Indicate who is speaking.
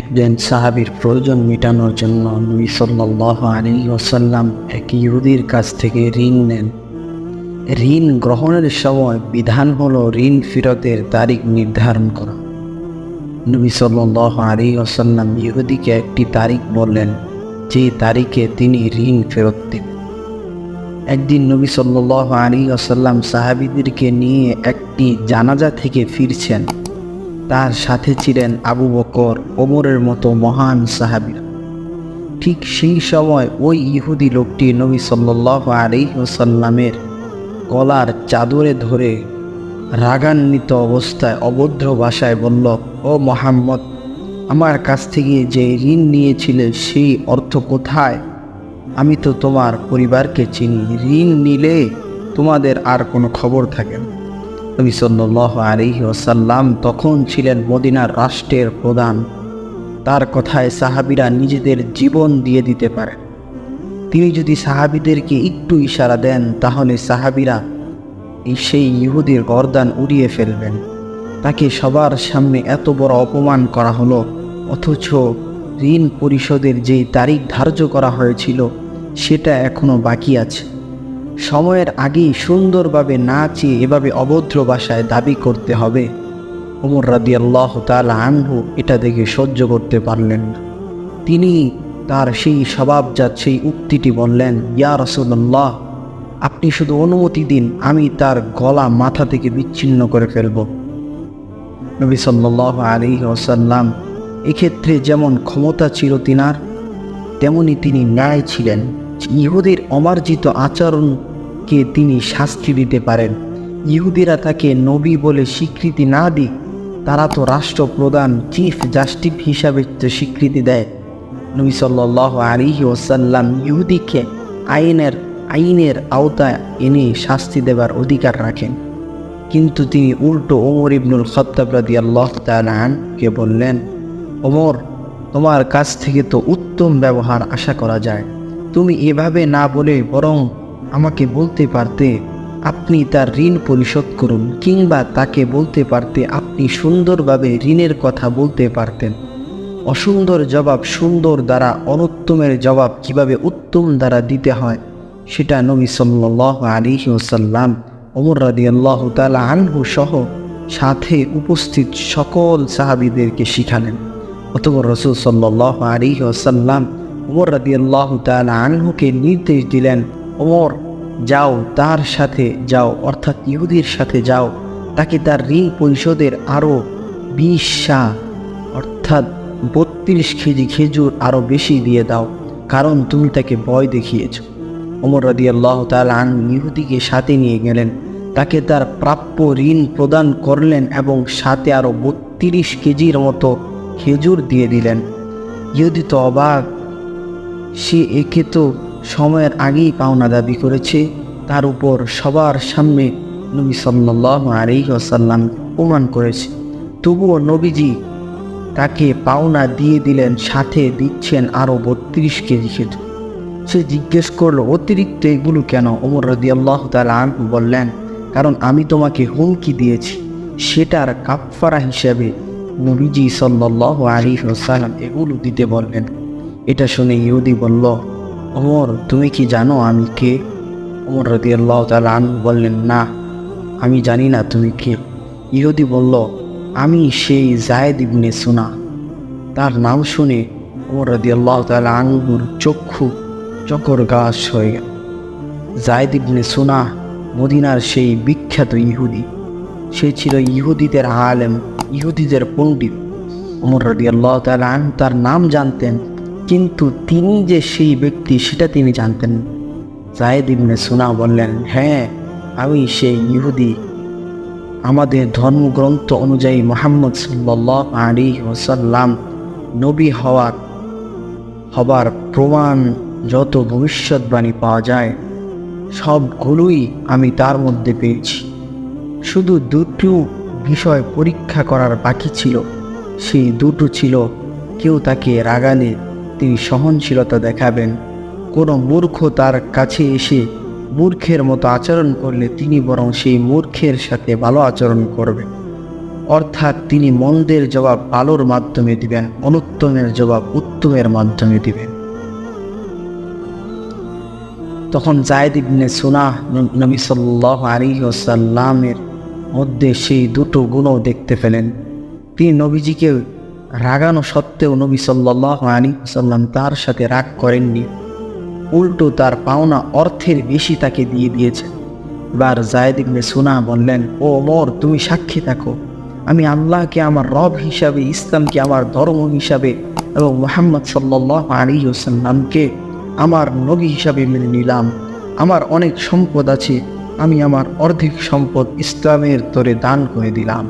Speaker 1: একজন সাহাবীর প্রয়োজন মেটানোর জন্য নবী সাল্লাল্লাহু আলাইহি ওয়াসাল্লাম এক ইহুদির কাছ থেকে ঋণ নেন। ঋণ গ্রহণের সময় বিধান হলো ঋণ ফেরতের তারিখ নির্ধারণ করা। নবী সাল্লাল্লাহু আলাইহি ওয়াসাল্লাম ইহুদিকে একটি তারিখ বললেন, যে তারিখে তিনি ঋণ ফেরত দেবেন। একদিন নবী সাল্লাল্লাহু আলাইহি ওয়াসাল্লাম সাহাবীদেরকে নিয়ে একটি জানাজা থেকে ফিরছেন। তার সাথে ছিলেন আবু বকর, ওমরের মতো মহান সাহাবীরা। ঠিক সেই সময় ওই ইহুদি লোকটি নবী সাল্লাল্লাহু আলাইহি ওয়াসাল্লামের গলার চাদরে ধরে রাগান্বিত অবস্থায় অভদ্র ভাষায় বলল, ও মুহাম্মদ, আমার কাছ থেকে যে ঋণ নিয়েছিলে সেই অর্থ কোথায়? আমি তো তোমার পরিবারকে চিনি, ঋণ নিলে তোমাদের আর কোনো খবর থাকে না। নবী সাল্লাল্লাহু আলাইহি ওয়াসাল্লাম তখন ছিলেন মদিনার রাষ্ট্রের প্রধান। তার কথায় সাহাবীরা নিজেদের জীবন দিয়ে দিতে পারে। তিনি যদি সাহাবীদেরকে একটু ইশারা দেন, তাহলে সাহাবীরা সেই ইহুদির গর্দান উড়িয়ে ফেলবেন। তাকে সবার সামনে এত বড় অপমান করা হলো, অথচ ঋণ পরিশোধের যেই তারিখ ধার্য করা হয়েছিল সেটা এখনো বাকি আছে। সময়ের আগেই সুন্দরভাবে না চেয়ে এভাবে অভদ্র ভাষায় দাবি করতে হবে। ওমর রাদিয়াল্লাহু তাআলা আনহু এটা দেখে সহ্য করতে পারলেন না। তিনি তার সেই স্বভাবজাত সেই উক্তিটি বললেন, ইয়া রাসূলুল্লাহ, আপনি শুধু অনুমতি দিন, আমি তার গলা মাথা থেকে বিচ্ছিন্ন করে ফেলব। নবী সাল্লাল্লাহু আলাইহি ওয়াসাল্লাম এক্ষেত্রে যেমন ক্ষমতা ছিল তিনার, তেমনি তিনি ন্যায় ছিলেন। ইহুদির অমার্জিত আচরণকে তিনি শাস্তি দিতে পারেন। ইহুদিরা তাকে নবী বলে স্বীকৃতি না দিক, তারা তো রাষ্ট্রপ্রধান চিফ জাস্টিস হিসাবে স্বীকৃতি দেয়। নবী সাল্লাল্লাহু আলাইহি ওয়াসাল্লাম ইহুদিকে আইনের আওতায় এনে শাস্তি দেবার অধিকার রাখেন। কিন্তু তিনি উল্টো ওমর ইবনুল খাত্তাব রাদিয়াল্লাহু তাআলা আনহুকে বললেন, ওমর, তোমার কাছ থেকে তো উত্তম ব্যবহার আশা করা যায়। তুমি এভাবে না বলে বরং আমাকে বলতে পারতে আপনি তার ঋণ পরিশোধ করুন, কিংবা তাকে বলতে পারতে আপনি সুন্দরভাবে ঋণের কথা বলতে পারতেন। অসুন্দর জবাব সুন্দর দ্বারা, অনুত্তমের জবাব কিভাবে উত্তম দ্বারা দিতে হয় সেটা নবী সাল্লাল্লাহু আলাইহি ওয়াসাল্লাম ওমর রাদিয়াল্লাহু তাআলা আনহু সহ সাথে উপস্থিত সকল সাহাবীদেরকে শিখালেন। অতঃপর রাসূল সাল্লাল্লাহু আলাইহি ওয়াসাল্লাম ওমর রাদিয়াল্লাহু তাআলা আনহুকে নির্দেশ দিলেন, ওমর, যাও তার সাথে যাও, অর্থাৎ ইহুদির সাথে যাও, তাকে তার ঋণ পরিশোধের আরও 20 শাহ অর্থাৎ 32 কেজি খেজুর আরও বেশি দিয়ে দাও, কারণ তুমি তাকে ভয় দেখিয়েছ। ওমর রাদিয়াল্লাহু তাআলা আনহু ইহুদিকে সাথে নিয়ে গেলেন, তাকে তার প্রাপ্য ঋণ প্রদান করলেন এবং সাথে আরও 32 কেজির মতো খেজুর দিয়ে দিলেন। ইহুদি তো অবাক, সে একে তো সময়ের আগেই পাওনা দাবি করেছে, তার উপর সবার সামনে নবী সাল্লাল্লাহু আলাইহি ওয়াসাল্লাম অপমান করেছে। তবুও নবীজি তাকে পাওনা দিয়ে দিলেন, সাথে দিচ্ছেন আরও 32 কেজি খেজুর। সে জিজ্ঞেস করলো, অতিরিক্ত এগুলো কেন? ওমর রাদিয়াল্লাহু তাআলা আনহু বললেন, কারণ আমি তোমাকে হুমকি দিয়েছি, সেটার কাফফারা হিসেবে নবীজি সাল্লাল্লাহু আলাইহি ওয়াসাল্লাম এগুলো দিতে বললেন। এটা শুনে ইহুদি বলল, ওমর, তুমি কি জানো আমি কে? ওমর রাদিয়াল্লাহু তাআলা আনহু বললেন, না, আমি জানি না তুমি কে। ইহুদি বলল, আমি সেই যায়েদ ইবনে সুনা। তার নাম শুনে ওমর রাদিয়াল্লাহু তাআলা আনহুর চক্ষু চকর গাছ হয়ে গেল। যায়েদ ইবনে সুনা মদিনার সেই বিখ্যাত ইহুদি। সে ছিল ইহুদিদের আলেম, ইহুদিদের পণ্ডিত। ওমর রাদিয়াল্লাহু তাআলা আনহু তার নাম জানতেন, কিন্তু তিনি যে সেই ব্যক্তি সেটা তিনি জানতেন না। যায়েদ ইবনে সুনা বললেন, হ্যাঁ, আমি সেই ইহুদি। আমাদের ধর্মগ্রন্থ অনুযায়ী মুহাম্মদ সাল্লাল্লাহু আলাইহি ওয়াসাল্লাম নবী হবার প্রমাণ যত ভবিষ্যৎবাণী পাওয়া যায় সবগুলোই আমি তার মধ্যে পেয়েছি। শুধু দুটো বিষয় পরীক্ষা করার বাকি ছিল। সেই দুটো ছিল, কেউ তাকে রাগালে তিনি সহনশীলতা দেখাবেন, কোনো মূর্খ তার কাছে এসে মূর্খের মতো আচরণ করলে তিনি বরং সেই মূর্খের সাথে ভালো আচরণ করবেন। অর্থাৎ তিনি মন্দের জবাব ভালোর মাধ্যমে দিবেন, অনুত্তমের জবাব উত্তমের মাধ্যমে দিবেন। তখন যায়েদ ইবনে সুনাহ নবী সাল্লাল্লাহু আলাইহি ওয়াসাল্লামের মধ্যে সেই দুটো গুণও দেখতে পেলেন। তিনি নবীজিকে রাগানো সত্ত্বেও নবী সাল্লাল্লাহু আলাইহি ওয়াসাল্লাম তার সাথে রাগ করেননি, উল্টো তার পাওনা অর্থের বেশি তাকে দিয়ে দিয়েছেন। এবার যায়েদ ইবনে সুনাহ বললেন, ও ওমর, তুমি সাক্ষী থাকো, আমি আল্লাহকে আমার রব হিসাবে, ইসলামকে আমার ধর্ম হিসাবে এবং মুহাম্মদ সাল্লাল্লাহু আলাইহি ওয়াসাল্লামকে আমার নবী হিসাবে মেনে নিলাম। আমার অনেক সম্পদ আছে, আমি আমার অর্ধেক সম্পদ ইসলামের তরে দান করে দিলাম।